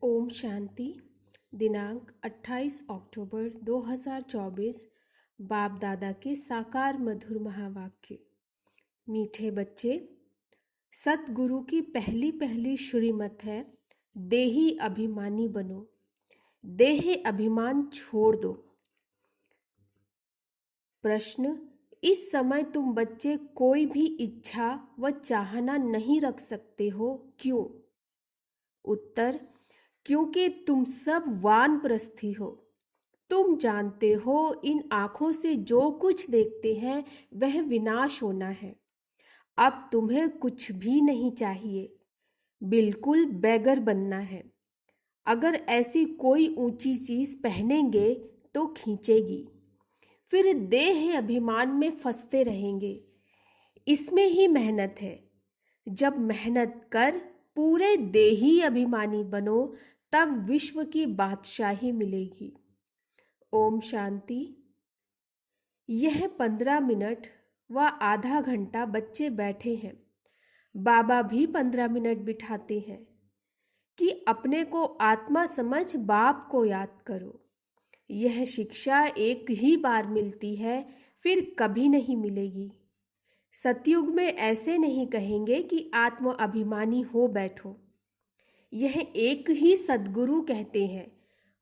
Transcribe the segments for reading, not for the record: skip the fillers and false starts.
ओम शांति। दिनांक 28 अक्टूबर 2024। बाप दादा के साकार मधुर महावाक्य। मीठे बच्चे, सतगुरु की पहली पहली श्रीमत है, देही अभिमानी बनो, देह अभिमान छोड़ दो। प्रश्न: इस समय तुम बच्चे कोई भी इच्छा व चाहना नहीं रख सकते हो, क्यों? उत्तर: क्योंकि तुम सब वानप्रस्थी हो। तुम जानते हो इन आँखों से जो कुछ देखते हैं वह विनाश होना है। अब तुम्हें कुछ भी नहीं चाहिए, बिल्कुल बेगर बनना है। अगर ऐसी कोई ऊंची चीज पहनेंगे तो खींचेगी, फिर देह अभिमान में फंसते रहेंगे। इसमें ही मेहनत है। जब मेहनत कर पूरे देही अभिमानी बनो, तब विश्व की बादशाही मिलेगी। ओम शांति। यह 15 मिनट व आधा घंटा बच्चे बैठे हैं। बाबा भी 15 मिनट बिठाते हैं कि अपने को आत्मा समझ बाप को याद करो। यह शिक्षा एक ही बार मिलती है, फिर कभी नहीं मिलेगी। सतयुग में ऐसे नहीं कहेंगे कि आत्म अभिमानी हो बैठो। यह एक ही सद्गुरु कहते हैं।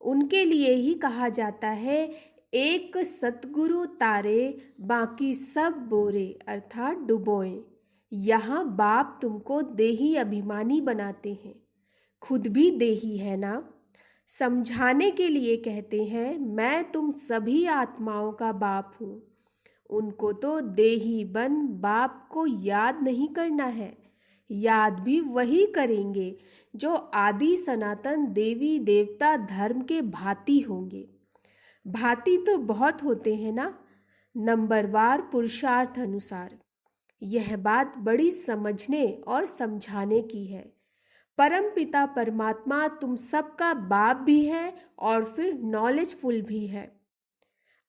उनके लिए ही कहा जाता है, एक सतगुरु तारे बाकी सब बोरे, अर्थात डुबोए। यहाँ बाप तुमको देही अभिमानी बनाते हैं। खुद भी देही है ना। समझाने के लिए कहते हैं, मैं तुम सभी आत्माओं का बाप हूँ। उनको तो देही बन बाप को याद नहीं करना है। याद भी वही करेंगे जो आदि सनातन देवी देवता धर्म के भांति होंगे। भांति तो बहुत होते हैं ना, नंबरवार पुरुषार्थ अनुसार। यह बात बड़ी समझने और समझाने की है। परम पिता परमात्मा तुम सबका बाप भी है और फिर नॉलेजफुल भी है।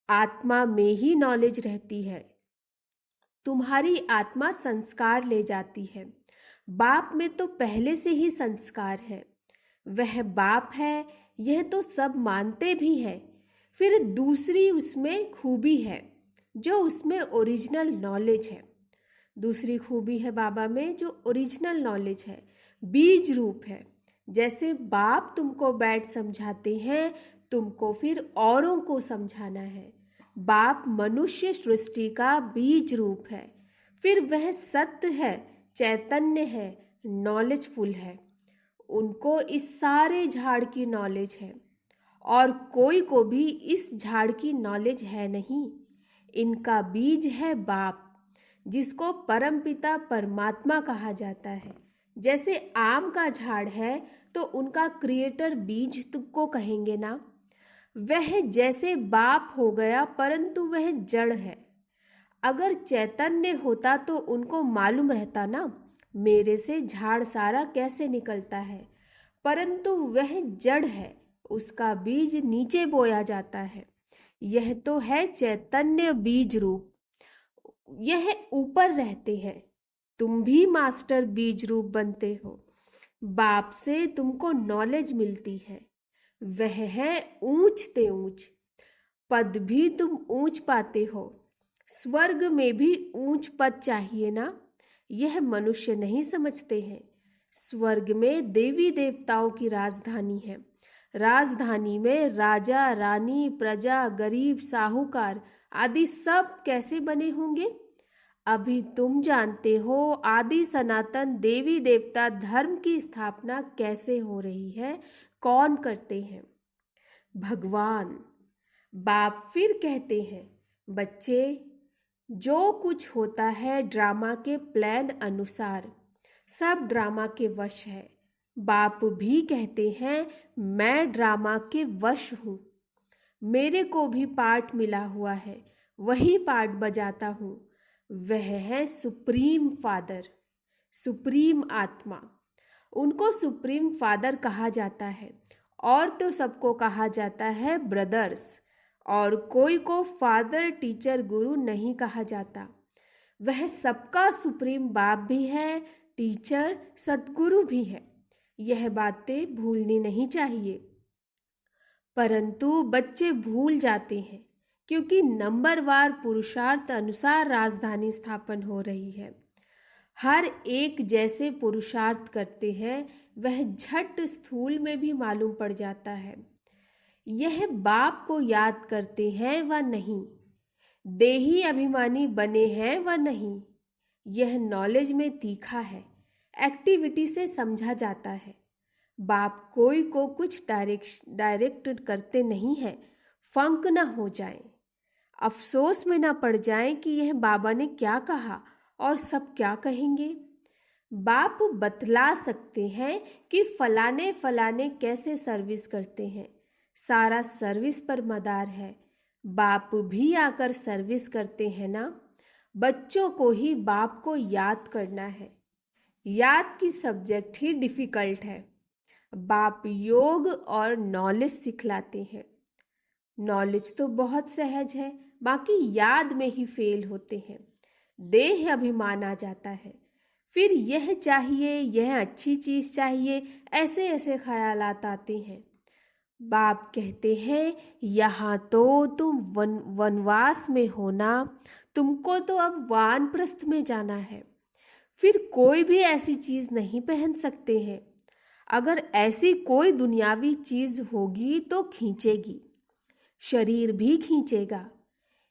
आत्मा में ही नॉलेज रहती है। तुम्हारी आत्मा संस्कार ले जाती है। बाप में तो पहले से ही संस्कार है। वह बाप है, यह तो सब मानते भी है। फिर दूसरी उसमें खूबी है, जो उसमें ओरिजिनल नॉलेज है। दूसरी खूबी है बाबा में, जो ओरिजिनल नॉलेज है, बीज रूप है। जैसे बाप तुमको बैठ समझाते हैं, तुमको फिर औरों को समझाना है। बाप मनुष्य सृष्टि का बीज रूप है। फिर वह सत्य है, चैतन्य है, नॉलेजफुल है। उनको इस सारे झाड़ की नॉलेज है और कोई को भी इस झाड़ की नॉलेज है नहीं। इनका बीज है बाप, जिसको परमपिता परमात्मा कहा जाता है। जैसे आम का झाड़ है तो उनका क्रिएटर बीज तुमको कहेंगे ना। वह जैसे बाप हो गया, परंतु वह जड़ है। अगर चैतन्य होता तो उनको मालूम रहता ना, मेरे से झाड़ सारा कैसे निकलता है। परंतु वह जड़ है, उसका बीज नीचे बोया जाता है। यह तो है चैतन्य बीज रूप। यह ऊपर रहते हैं। तुम भी मास्टर बीज रूप बनते हो। बाप से तुमको नॉलेज मिलती है। वह है ऊंच ते ऊंच। पद भी तुम ऊंच पाते हो। स्वर्ग में भी ऊंच पद चाहिए ना। यह मनुष्य नहीं समझते हैं। स्वर्ग में देवी देवताओं की राजधानी है। राजधानी में राजा रानी, प्रजा, गरीब, साहूकार आदि सब कैसे बने होंगे। अभी तुम जानते हो आदि सनातन देवी देवता धर्म की स्थापना कैसे हो रही है, कौन करते हैं? भगवान। बाप फिर कहते हैं, बच्चे, जो कुछ होता है ड्रामा के प्लान अनुसार, सब ड्रामा के वश है। बाप भी कहते हैं, मैं ड्रामा के वश हूँ। मेरे को भी पार्ट मिला हुआ है, वही पार्ट बजाता हूँ। वह है सुप्रीम फादर, सुप्रीम आत्मा। उनको सुप्रीम फादर कहा जाता है। और तो सबको कहा जाता है ब्रदर्स, और कोई को फादर, टीचर, गुरु नहीं कहा जाता। वह सबका सुप्रीम बाप भी है, टीचर, सतगुरु भी है। यह बातें भूलनी नहीं चाहिए। परंतु बच्चे भूल जाते हैं क्योंकि नंबरवार पुरुषार्थ अनुसार राजधानी स्थापन हो रही है। हर एक जैसे पुरुषार्थ करते हैं वह झट स्थूल में भी मालूम पड़ जाता है। यह बाप को याद करते हैं व नहीं, देही अभिमानी बने हैं व नहीं, यह नॉलेज में तीखा है, एक्टिविटी से समझा जाता है। बाप कोई को कुछ डायरेक्ट करते नहीं हैं, फंक न हो जाए, अफसोस में न पड़ जाए कि यह बाबा ने क्या कहा और सब क्या कहेंगे। बाप बतला सकते हैं कि फलाने फलाने कैसे सर्विस करते हैं, सारा सर्विस पर मदार है। बाप भी आकर सर्विस करते हैं ना। बच्चों को ही बाप को याद करना है। याद की सब्जेक्ट ही डिफिकल्ट है। बाप योग और नॉलेज सिखलाते हैं। नॉलेज तो बहुत सहज है, बाकी याद में ही फेल होते हैं। देह अभिमान आ जाता है, फिर यह चाहिए, यह अच्छी चीज चाहिए, ऐसे ऐसे ख्यालात आते हैं। बाप कहते हैं यहाँ तो तुम वनवास में हो ना, तुमको तो अब वानप्रस्थ में जाना है। फिर कोई भी ऐसी चीज नहीं पहन सकते हैं। अगर ऐसी कोई दुनियावी चीज होगी तो खींचेगी, शरीर भी खींचेगा।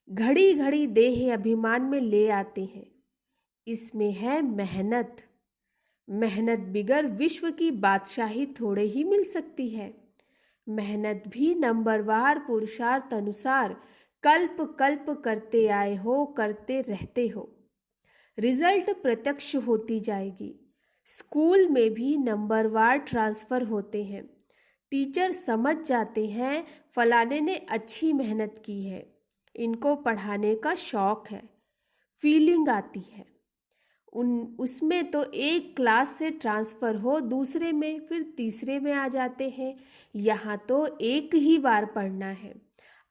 घड़ी घड़ी देह अभिमान में ले आते हैं। इसमें है मेहनत। मेहनत बिगर विश्व की बादशाही थोड़े ही मिल सकती है। मेहनत भी नंबरवार पुरुषार्थ अनुसार कल्प कल्प करते आए हो, करते रहते हो। रिजल्ट प्रत्यक्ष होती जाएगी। स्कूल में भी नंबरवार ट्रांसफर होते हैं। टीचर समझ जाते हैं फलाने ने अच्छी मेहनत की है, इनको पढ़ाने का शौक है, फीलिंग आती है। उसमें तो एक क्लास से ट्रांसफ़र हो दूसरे में, फिर तीसरे में आ जाते हैं। यहाँ तो एक ही बार पढ़ना है।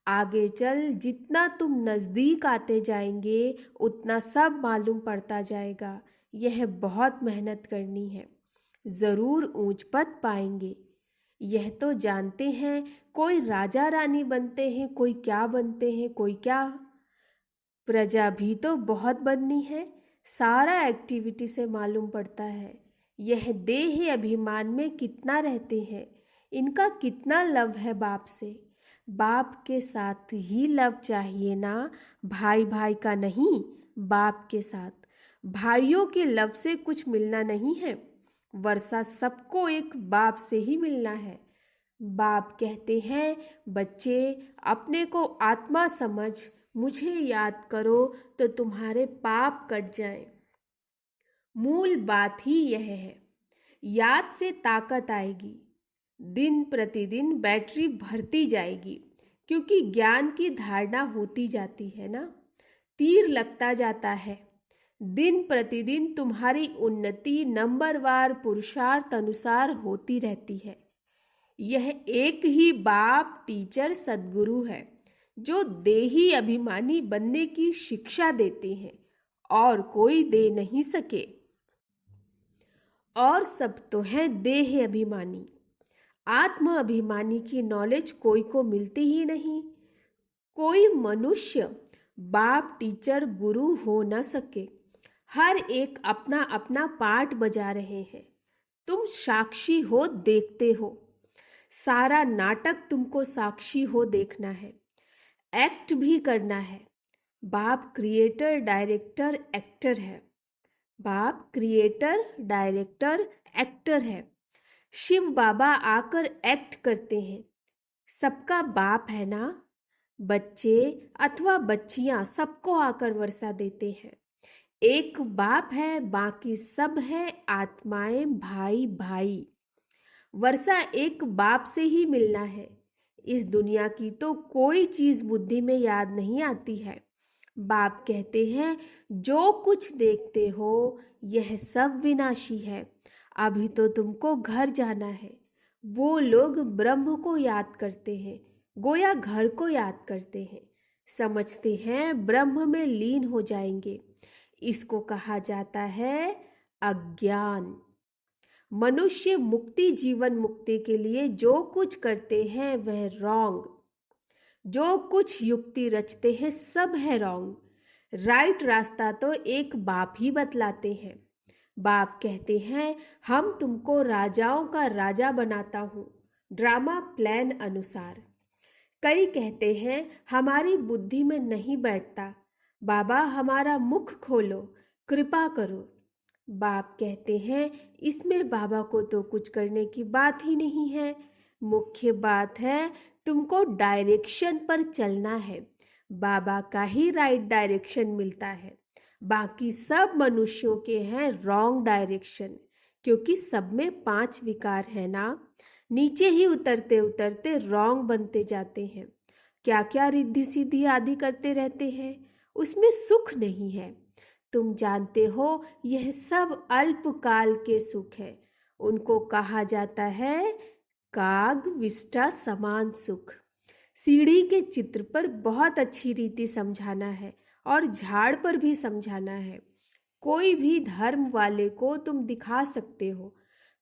आगे चल जितना तुम नज़दीक आते जाएंगे उतना सब मालूम पड़ता जाएगा। यह बहुत मेहनत करनी है, ज़रूर ऊंच पद पाएंगे। यह तो जानते हैं, कोई राजा रानी बनते हैं, कोई क्या बनते हैं, कोई क्या। प्रजा भी तो बहुत बननी है, सारा एक्टिविटी से मालूम पड़ता है। यह देह अभिमान में कितना रहते हैं, इनका कितना लव है बाप से। बाप के साथ ही लव चाहिए ना, भाई भाई का नहीं, बाप के साथ। भाइयों के लव से कुछ मिलना नहीं है, वर्षा सबको एक बाप से ही मिलना है। बाप कहते हैं बच्चे अपने को आत्मा समझ मुझे याद करो तो तुम्हारे पाप कट जाएं। मूल बात ही यह है। याद से ताकत आएगी, दिन प्रतिदिन बैटरी भरती जाएगी, क्योंकि ज्ञान की धारणा होती जाती है ना, तीर लगता जाता है। दिन प्रतिदिन तुम्हारी उन्नति नंबरवार पुरुषार्थ अनुसार होती रहती है। यह एक ही बाप टीचर सद्गुरु है जो देही अभिमानी बनने की शिक्षा देते हैं, और कोई दे नहीं सके। और सब तो है देह अभिमानी। आत्म अभिमानी की नॉलेज कोई को मिलती ही नहीं। कोई मनुष्य बाप टीचर गुरु हो न सके। हर एक अपना अपना पार्ट बजा रहे हैं। तुम साक्षी हो, देखते हो। सारा नाटक तुमको साक्षी हो देखना है, एक्ट भी करना है। बाप क्रिएटर डायरेक्टर एक्टर है। बाप क्रिएटर डायरेक्टर एक्टर है। शिव बाबा आकर एक्ट करते हैं। सबका बाप है ना। बच्चे अथवा बच्चियां सबको आकर वर्षा देते हैं। एक बाप है, बाकी सब है आत्माएं भाई भाई। वर्षा एक बाप से ही मिलना है। इस दुनिया की तो कोई चीज बुद्धि में याद नहीं आती है। बाप कहते हैं जो कुछ देखते हो यह सब विनाशी है। अभी तो तुमको घर जाना है। वो लोग ब्रह्म को याद करते हैं, गोया घर को याद करते हैं, समझते हैं ब्रह्म में लीन हो जाएंगे। इसको कहा जाता है अज्ञान। मनुष्य मुक्ति जीवन मुक्ति के लिए जो कुछ करते हैं वह रॉन्ग, जो कुछ युक्ति रचते हैं सब है रॉन्ग। राइट रास्ता तो एक बाप ही बतलाते हैं। बाप कहते हैं हम तुमको राजाओं का राजा बनाता हूँ ड्रामा प्लान अनुसार। कई कहते हैं हमारी बुद्धि में नहीं बैठता, बाबा हमारा मुख खोलो, कृपा करो। बाप कहते हैं इसमें बाबा को तो कुछ करने की बात ही नहीं है। मुख्य बात है तुमको डायरेक्शन पर चलना है। बाबा का ही राइट डायरेक्शन मिलता है, बाकी सब मनुष्यों के हैं रॉन्ग डायरेक्शन, क्योंकि सब में 5 विकार है ना। नीचे ही उतरते उतरते रॉन्ग बनते जाते हैं। क्या क्या रिद्धि सिद्धि आदि करते रहते हैं, उसमें सुख नहीं है। तुम जानते हो यह सब अल्पकाल के सुख है। उनको कहा जाता है काग विष्टा समान सुख। सीढ़ी के चित्र पर बहुत अच्छी रीति समझाना है और झाड़ पर भी समझाना है। कोई भी धर्म वाले को तुम दिखा सकते हो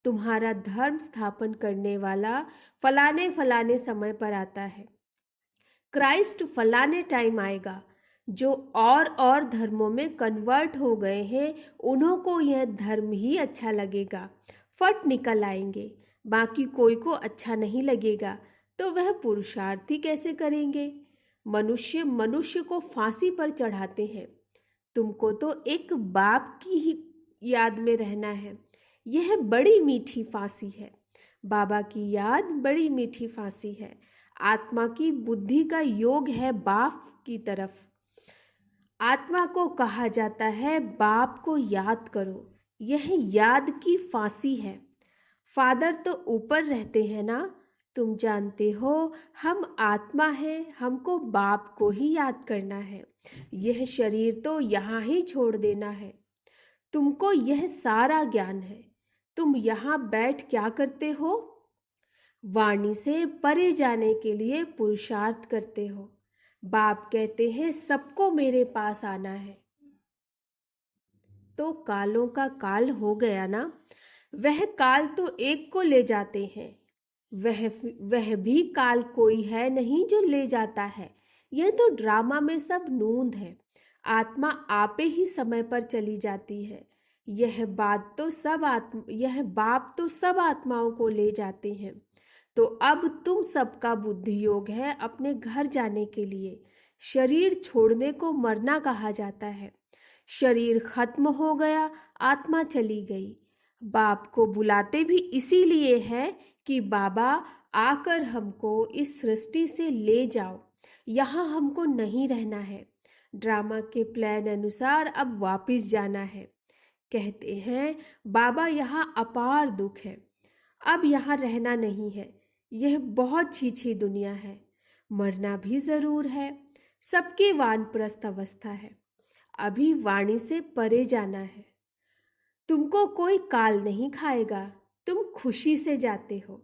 तुम्हारा धर्म स्थापन करने वाला फलाने फलाने समय पर आता है, क्राइस्ट फलाने टाइम आएगा। जो और धर्मों में कन्वर्ट हो गए हैं उन्हों को यह धर्म ही अच्छा लगेगा, फट निकल आएंगे। बाकी कोई को अच्छा नहीं लगेगा तो वह पुरुषार्थ ही कैसे करेंगे। मनुष्य मनुष्य को फांसी पर चढ़ाते हैं। तुमको तो एक बाप की ही याद में रहना है। यह बड़ी मीठी फांसी है। बाबा की याद बड़ी मीठी फांसी है। आत्मा की बुद्धि का योग है बाप की तरफ। आत्मा को कहा जाता है बाप को याद करो। यह याद की फांसी है। फादर तो ऊपर रहते हैं ना। तुम जानते हो हम आत्मा है, हमको बाप को ही याद करना है। यह शरीर तो यहाँ ही छोड़ देना है। तुमको यह सारा ज्ञान है। तुम यहाँ बैठ क्या करते हो? वाणी से परे जाने के लिए पुरुषार्थ करते हो। बाप कहते हैं सबको मेरे पास आना है। तो कालों का काल हो गया ना। वह काल तो एक को ले जाते हैं। वह भी काल कोई है नहीं जो ले जाता है। यह तो ड्रामा में सब नूंद है। आत्मा आपे ही समय पर चली जाती है। यह बाप तो सब आत्माओं को ले जाते हैं। तो अब तुम सबका बुद्धि योग है अपने घर जाने के लिए। शरीर छोड़ने को मरना कहा जाता है। शरीर खत्म हो गया, आत्मा चली गई। बाप को बुलाते भी इसीलिए है कि बाबा आकर हमको इस सृष्टि से ले जाओ, यहाँ हमको नहीं रहना है। ड्रामा के प्लान अनुसार अब वापस जाना है। कहते हैं बाबा यहाँ अपार दुख है, अब यहाँ रहना नहीं है। यह बहुत छीछी दुनिया है। मरना भी जरूर है। सबके वानप्रस्थ अवस्था है। अभी वाणी से परे जाना है। तुमको कोई काल नहीं खाएगा। तुम खुशी से जाते हो।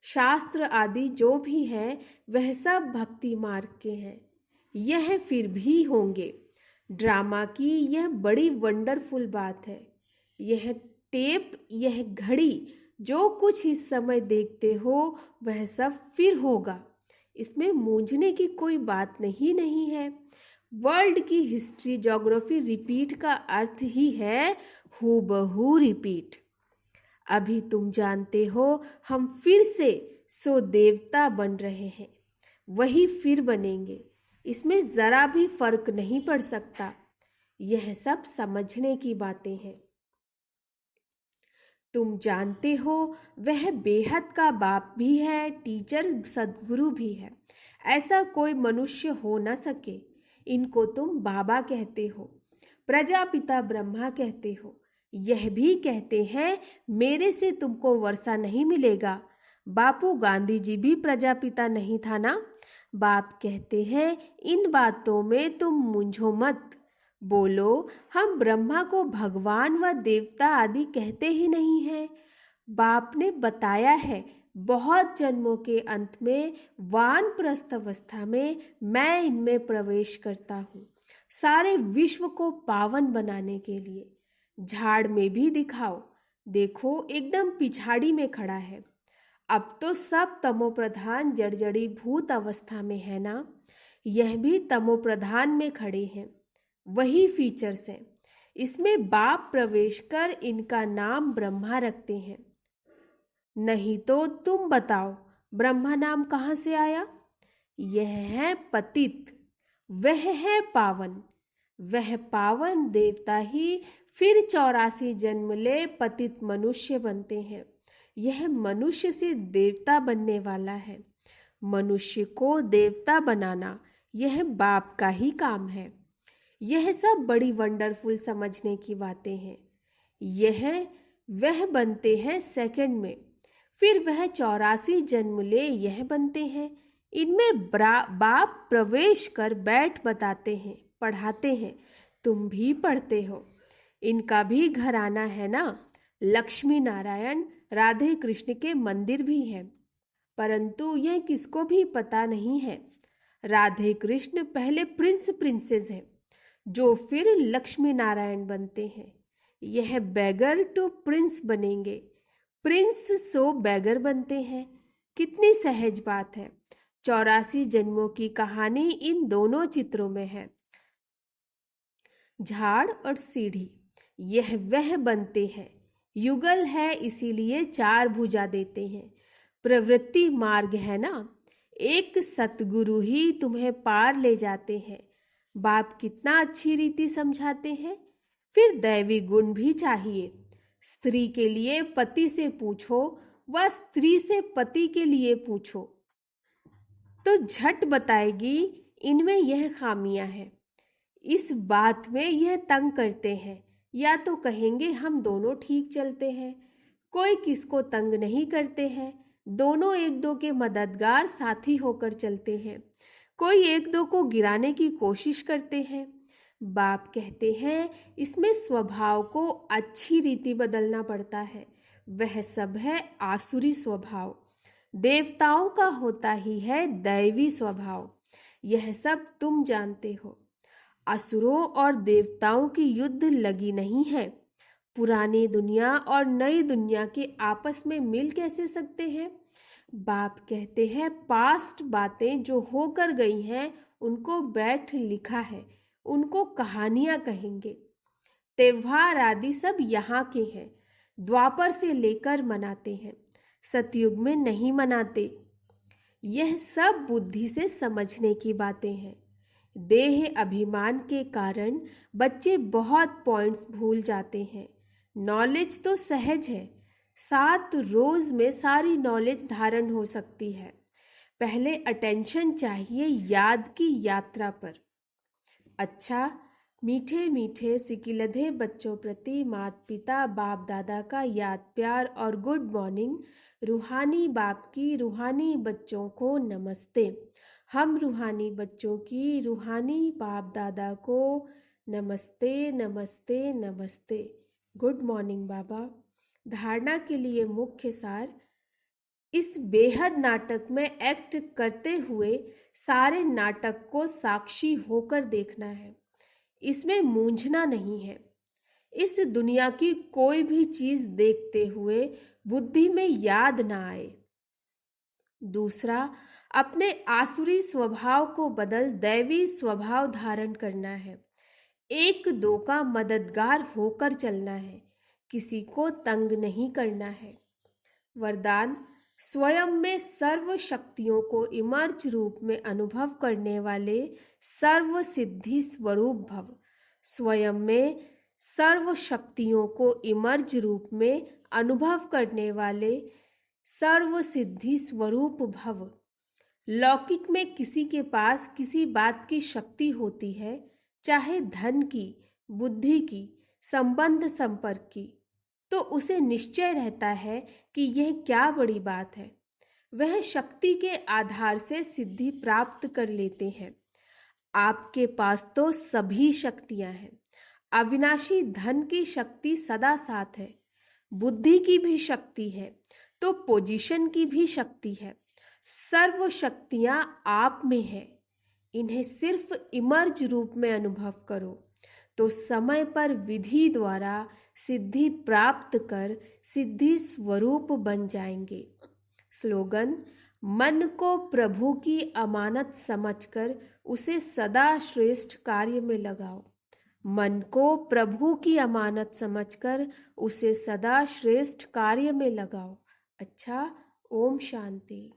शास्त्र आदि जो भी है वह सब भक्ति मार्ग के हैं। यह फिर भी होंगे। ड्रामा की यह बड़ी वंडरफुल बात है। यह टेप, यह घड़ी, जो कुछ इस समय देखते हो वह सब फिर होगा। इसमें मूंझने की कोई बात नहीं है। वर्ल्ड की हिस्ट्री ज्योग्राफी रिपीट का अर्थ ही है हूबहू रिपीट। अभी तुम जानते हो हम फिर से सो देवता बन रहे हैं, वही फिर बनेंगे। इसमें जरा भी फर्क नहीं पड़ सकता। यह सब समझने की बातें हैं। तुम जानते हो वह बेहद का बाप भी है, टीचर सदगुरु भी है। ऐसा कोई मनुष्य हो न सके। इनको तुम बाबा कहते हो, प्रजापिता ब्रह्मा कहते हो। यह भी कहते हैं मेरे से तुमको वर्षा नहीं मिलेगा। बापू गांधी जी भी प्रजापिता नहीं था ना। बाप कहते हैं इन बातों में तुम मूंझो मत। बोलो हम ब्रह्मा को भगवान व देवता आदि कहते ही नहीं हैं। बाप ने बताया है बहुत जन्मों के अंत में वानप्रस्थ अवस्था में मैं इनमें प्रवेश करता हूँ, सारे विश्व को पावन बनाने के लिए। झाड़ में भी दिखाओ, देखो एकदम पिछाड़ी में खड़ा है। अब तो सब तमोप्रधान जर्जरी भूत अवस्था में है ना। यह भी तमोप्रधान में खड़े हैं। वही फीचर्स हैं। इसमें बाप प्रवेश कर इनका नाम ब्रह्मा रखते हैं। नहीं तो तुम बताओ, ब्रह्मा नाम कहाँ से आया? यह है पतित, वह है पावन। वह पावन देवता ही फिर 84 जन्म ले पतित मनुष्य बनते हैं। यह मनुष्य से देवता बनने वाला है। मनुष्य को देवता बनाना यह बाप का ही काम है। यह सब बड़ी वंडरफुल समझने की बातें हैं। यह वह बनते हैं सेकंड में, फिर वह 84 जन्म ले यह बनते हैं। इनमें बाप प्रवेश कर बैठ बताते हैं, पढ़ाते हैं। तुम भी पढ़ते हो। इनका भी घराना है ना। लक्ष्मी नारायण राधे कृष्ण के मंदिर भी हैं, परंतु यह किसको भी पता नहीं है। राधे कृष्ण पहले प्रिंस प्रिंसेस हैं, जो फिर लक्ष्मी नारायण बनते हैं। यह बैगर टू प्रिंस बनेंगे, प्रिंस सो बैगर बनते हैं। कितनी सहज बात है। 84 जन्मों की कहानी इन दोनों चित्रों में है। झाड़ और सीढ़ी यह वह बनते हैं। युगल है इसीलिए 4 भुजा देते हैं। प्रवृत्ति मार्ग है ना। एक सतगुरु ही तुम्हें पार ले जाते हैं। बाप कितना अच्छी रीति समझाते हैं। फिर दैवी गुण भी चाहिए। स्त्री के लिए पति से पूछो व स्त्री से पति के लिए पूछो तो झट बताएगी इनमें यह खामियां हैं, इस बात में यह तंग करते हैं। या तो कहेंगे हम दोनों ठीक चलते हैं। कोई किसको तंग नहीं करते हैं। दोनों एक दो के मददगार साथी होकर चलते हैं। कोई एक दो को गिराने की कोशिश करते हैं। बाप कहते हैं इसमें स्वभाव को अच्छी रीति बदलना पड़ता है। वह सब है आसुरी स्वभाव। देवताओं का होता ही है दैवी स्वभाव। यह सब तुम जानते हो। असुरों और देवताओं की युद्ध लगी नहीं है। पुरानी दुनिया और नई दुनिया के आपस में मिल कैसे सकते हैं? बाप कहते हैं पास्ट बातें जो होकर गई हैं उनको बैठ लिखा है, उनको कहानियां कहेंगे। त्योहार आदि सब यहाँ के हैं। द्वापर से लेकर मनाते हैं, सतयुग में नहीं मनाते। यह सब बुद्धि से समझने की बातें हैं। देह अभिमान के कारण बच्चे बहुत पॉइंट्स भूल जाते हैं। नॉलेज तो सहज है। 7 रोज में सारी नॉलेज धारण हो सकती है। पहले अटेंशन चाहिए याद की यात्रा पर। अच्छा, मीठे मीठे सिकिलधे बच्चों प्रति माता पिता बाप दादा का याद प्यार और गुड मॉर्निंग। रूहानी बाप की रूहानी बच्चों को नमस्ते। हम रूहानी बच्चों की रूहानी बाप दादा को नमस्ते नमस्ते नमस्ते। गुड मॉर्निंग बाबा। धारणा के लिए मुख्य सार, इस बेहद नाटक में एक्ट करते हुए सारे नाटक को साक्षी होकर देखना है। इसमें मूंझना नहीं है। इस दुनिया की कोई भी चीज देखते हुए बुद्धि में याद ना आए। दूसरा, अपने आसुरी स्वभाव को बदल दैवी स्वभाव धारण करना है। एक दो का मददगार होकर चलना है, किसी को तंग नहीं करना है। वरदान, स्वयं में सर्व शक्तियों को इमर्ज रूप में अनुभव करने वाले सर्व सिद्धि स्वरूप भव। स्वयं में सर्व शक्तियों को इमर्ज रूप में अनुभव करने वाले सर्व सिद्धि स्वरूप भव। लौकिक में किसी के पास किसी बात की शक्ति होती है, चाहे धन की, बुद्धि की, संबंध संपर्क की, तो उसे निश्चय रहता है कि यह क्या बड़ी बात है। वह शक्ति के आधार से सिद्धि प्राप्त कर लेते हैं। आपके पास तो सभी शक्तियां हैं। अविनाशी धन की शक्ति सदा साथ है, बुद्धि की भी शक्ति है, तो पोजीशन की भी शक्ति है। सर्व शक्तियां आप में है। इन्हें सिर्फ इमर्ज रूप में अनुभव करो, तो समय पर विधि द्वारा सिद्धि प्राप्त कर सिद्धि स्वरूप बन जाएंगे। स्लोगन: मन को प्रभु की अमानत समझकर उसे सदा श्रेष्ठ कार्य में लगाओ। मन को प्रभु की अमानत समझकर उसे सदा श्रेष्ठ कार्य में लगाओ। अच्छा, ओम शांति।